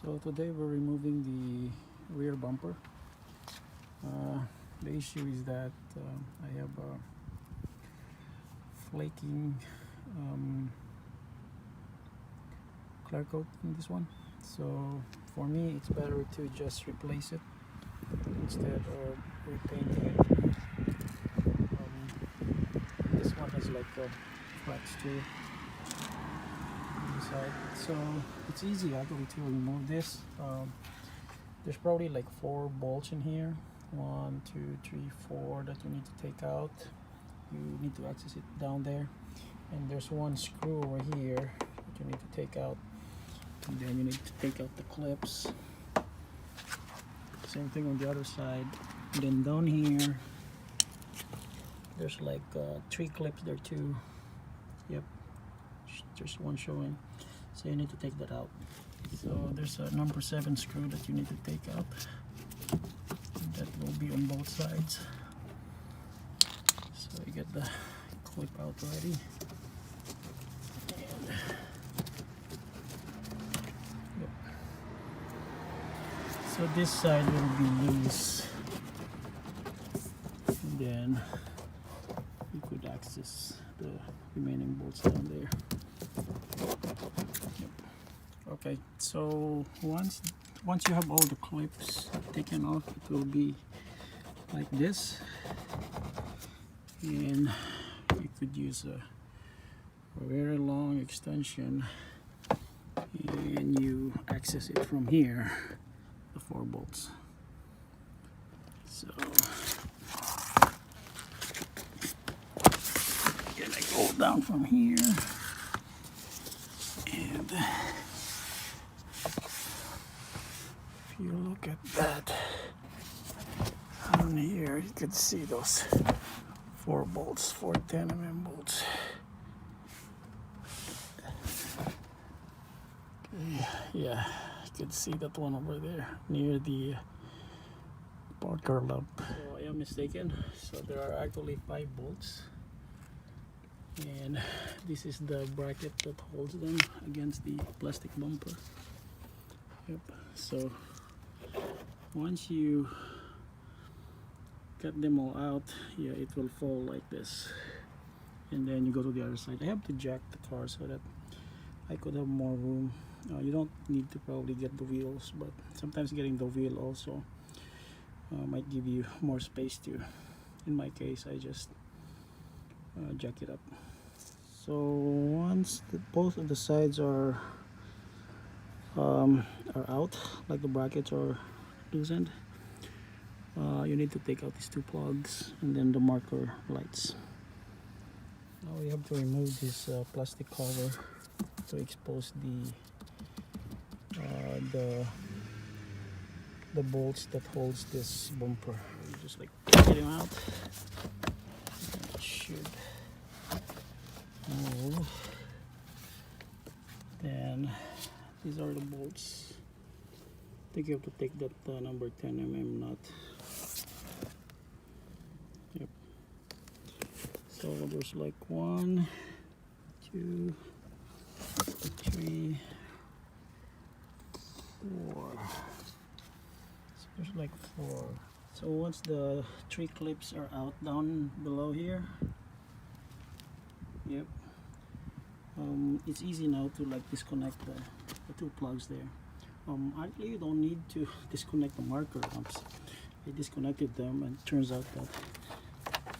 So today we're removing the rear bumper. The issue is that I have a flaking clear coat in this one. So for me it's better to just replace it instead of repainting it. This one has like a flat screw on the side, so it's easy actually to remove this. There's probably like 4 bolts in here, 1, 2, 3, 4 that you need to take out. You need to access it down there, and there's 1 screw over here that you need to take out, and then you need to take out the clips. Same thing on the other side. And then down here there's like 3 clips there too. Yep, there's 1 showing, so you need to take that out. So there's a number 7 screw that you need to take out. That will be on both sides. So you get the clip out already. And yep. So this side will be loose, and then you could access the remaining bolts down there. Yep. Okay, so once you have all the clips taken off, it will be like this, and you could use a very long extension, and you access it from here, the 4 bolts. So gonna go down from here, and if you look at that on here, you can see those 4 bolts, 4 10mm bolts. Yeah, you can see that one over there near the Parker lamp. So I am mistaken, so there are actually 5 bolts, and this is the bracket that holds them against the plastic bumper. Yep, so once you cut them all out, yeah, it will fall like this, and then you go to the other side. I have to jack the car so that I could have more room. You don't need to probably get the wheels, but sometimes getting the wheel also might give you more space too. In my case, I just jack it up. So once both of the sides are out, like the brackets are loosened, you need to take out these 2 plugs and then the marker lights. Now we have to remove this plastic cover to expose the bolts that holds this bumper. You just like get them out. It should move. Then these are the bolts. I think you have to take that number 10mm nut. Yep. So there's like 1, 2, 3, 4. So there's like 4. So once the 3 clips are out down below here, yep, it's easy now to like disconnect the 2 plugs there. Actually you don't need to disconnect the marker lamps. I disconnected them, and it turns out that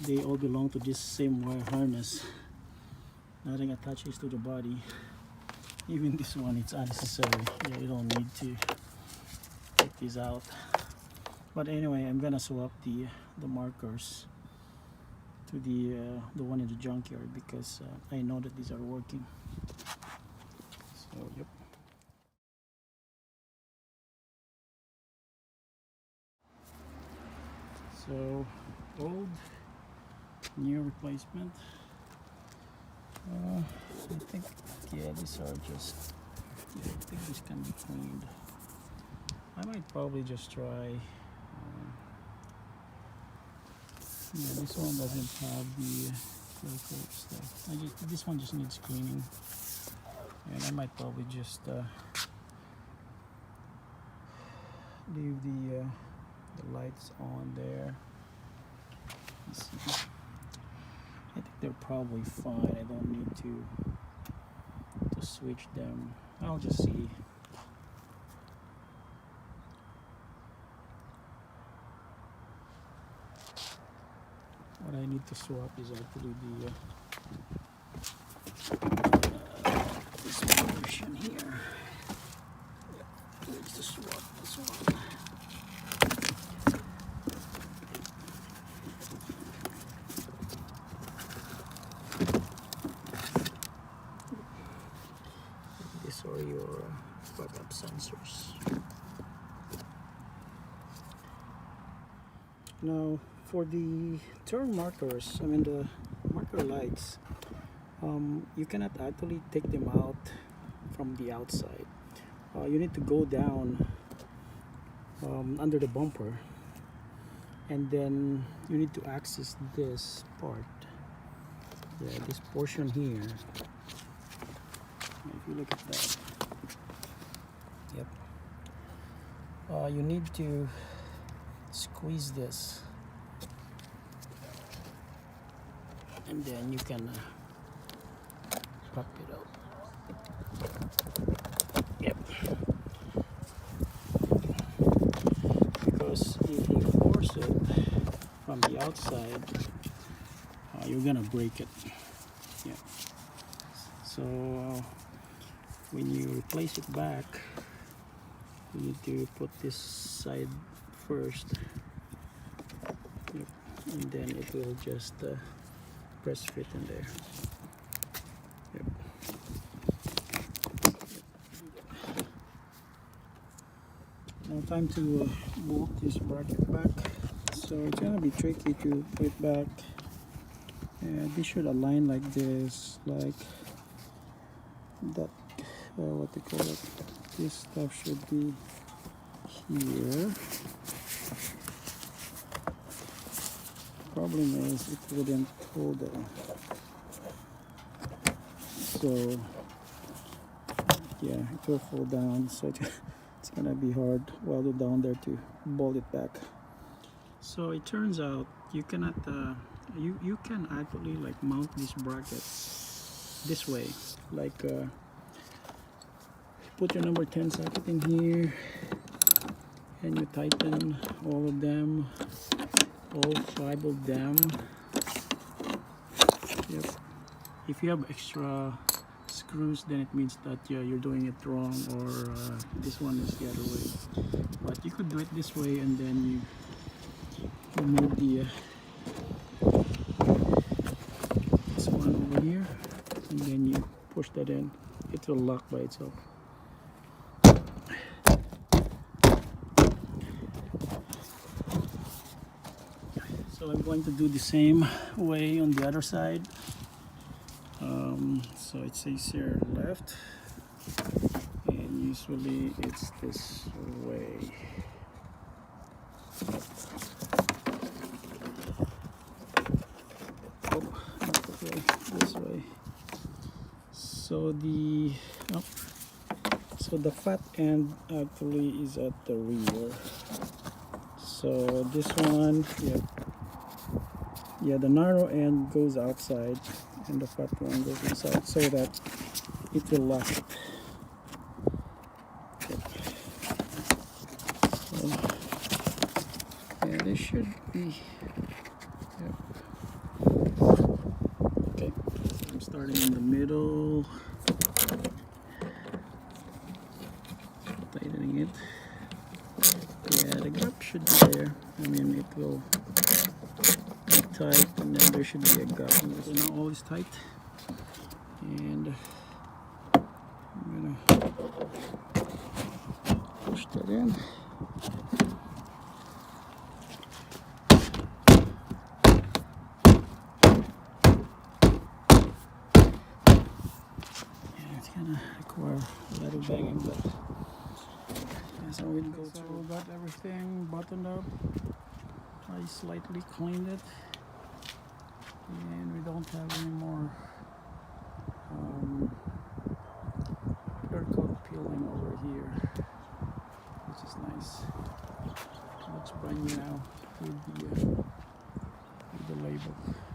they all belong to this same wire harness. Nothing attaches to the body. Even this one, it's unnecessary. Yeah, you don't need to take these out. But anyway, I'm gonna swap the markers to the one in the junkyard, because I know that these are working. So yep. So old, new replacement. I think, yeah, these are just, yeah, I think this can be cleaned. I might probably just try, yeah, this one doesn't have the clear coat stuff. This one just needs cleaning, and I might probably just leave the lights on there. Let's see. I think they're probably fine. I don't need to switch them. I'll just see. What I need to swap is actually this portion here. Let's just swap this one. These are your backup sensors. Now, for the turn markers, I mean the marker lights, you cannot actually take them out from the outside. You need to go down under the bumper, and then you need to access this part. Yeah, this portion here. If you look at that, yep. You need to squeeze this, and then you can pop it out. Yep. Because if you force it from the outside, you're gonna break it. Yeah. So when you replace it back, you need to put this side first. Yep. And then it will just press fit in there. Yep. Now time to bolt this bracket back. So it's gonna be tricky to put it back. This should align like this, like that. What they call it? This stuff should be here. Problem is it wouldn't hold it. So yeah, it will fall down. So it's gonna be hard while you're down there to bolt it back. So it turns out you cannot. You can actually like mount these brackets this way. Like put your number 10 socket in here, and you tighten all of them. All 5 of them. Yep. If you have extra screws, then it means that you're doing it wrong, or this one is the other way. But you could do it this way, and then you remove the this one over here, and then you push that in. It will lock by itself. So I'm going to do the same way on the other side. So it says here left, and usually it's this way. Oh, not that way, this way. So the fat end actually is at the rear. So this one, yeah, the narrow end goes outside and the fat one goes inside, so that it will lock it. So, yeah, this should be. Okay, so I'm starting in the middle, tightening it. Yeah, the gap should be there. I mean, it will be tight, and then there should be a gap. So now all is tight, and I'm gonna push that in. Yeah, it's gonna require a lot of banging, but as I will go through, got everything buttoned up. I slightly cleaned it, and we don't have any more clear coat peeling over here, which is nice. brand new now with the label.